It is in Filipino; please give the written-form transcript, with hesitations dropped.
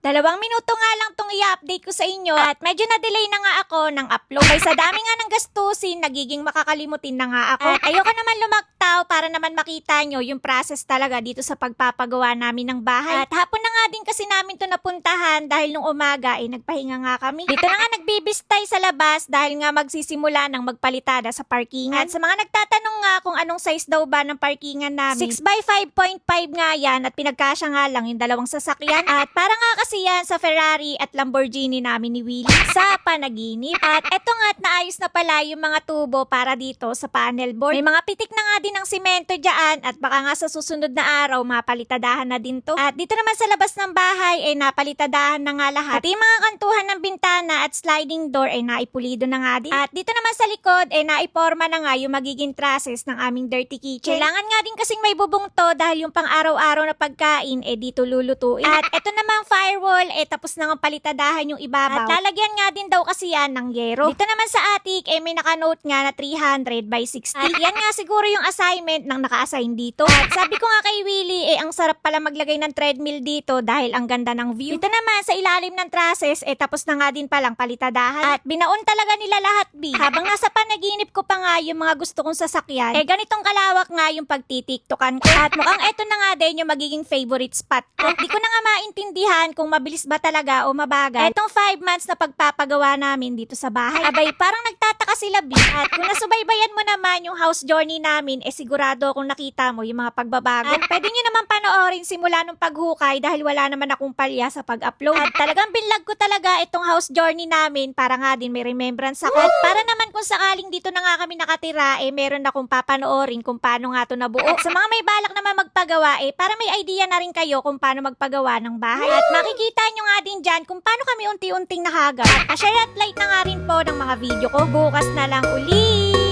2 minuto nga lang tong i-update ko sa inyo at medyo na-delay na nga ako ng upload. Ay sa dami nga ng gastusin, nagiging makakalimutin na nga ako. At ayoko naman lumaktaw para naman makita nyo yung process talaga dito sa pagpapagawa namin ng bahay. At hapon na nga din kasi namin to napuntahan dahil nung umaga ay nagpahinga nga kami. Dito na nga nagbibistay sa labas dahil nga magsisimula ng magpalitada sa parkingan. At sa mga nagtatanong nga kung anong size daw ba ng parkingan namin, 6x5.5 nga yan at pinagkasya nga lang yung 2 sasakyan. At para nga kasi yan sa Ferrari at Lamborghini namin ni Willie sa panaginip. At eto nga at naayos na pala yung mga tubo para dito sa panel board. May mga pitik na nga din ng simento dyan at baka nga sa susunod na araw mapalitadahan na din to. At dito naman sa labas ng bahay ay napalitadahan na nga lahat. At yung mga kantuhan ng bintana at sliding door ay naipulido na nga din. At dito naman sa likod ay naiporma na nga yung magiging trusses ng aming dirty kitchen. Kailangan nga din kasing may bubong to dahil yung pang araw-araw na pagkain dito lulutuin. At eto namang firewall tapos na nga palitadahan yung ibabaw. At lalagyan nga din daw kasi yan ng yero. Dito naman sa attic may nakanote nga na 300 by 60. At yan nga siguro yung assignment ng naka-assign dito. At sabi ko nga kay Willie ang sarap pala maglagay ng treadmill dito dahil ang ganda ng view. Dito naman sa ilalim ng trusses tapos na nga din palang palitadahan. At binaon talaga nila lahat habang nasa panaginip ko pa nga yung mga gusto kong sasakyan. Ganitong kalawak nga yung pagtitiktokan ko. At mukhang eto na nga din yung magiging favorite spot ko. At di ko na nga maintindihan kung mabilis ba talaga o mabagal etong 5 months na pagpapagawa namin dito sa bahay. Abay, parang nagtataka sila At kung nasubaybayan mo naman yung house journey namin, sigurado kung nakita mo yung mga pagbabago. At pwede nyo naman panoorin simula nung paghukay dahil wala naman akong palya sa pag-upload. At talagang binlog ko talaga itong house journey namin para nga din may remembrance ako. At para naman kung sakaling dito na nga kami nakatira, meron akong papanoorin kung paano nga to nabuo. At sa mga may balak naman magpagawa, para may idea na rin kayo kung paano magpagawa ng bahay. At makikita nyo nga din dyan kung paano kami unti-unting nahagap. At share at like na nga rin po ng mga video ko. Bukas na lang uli!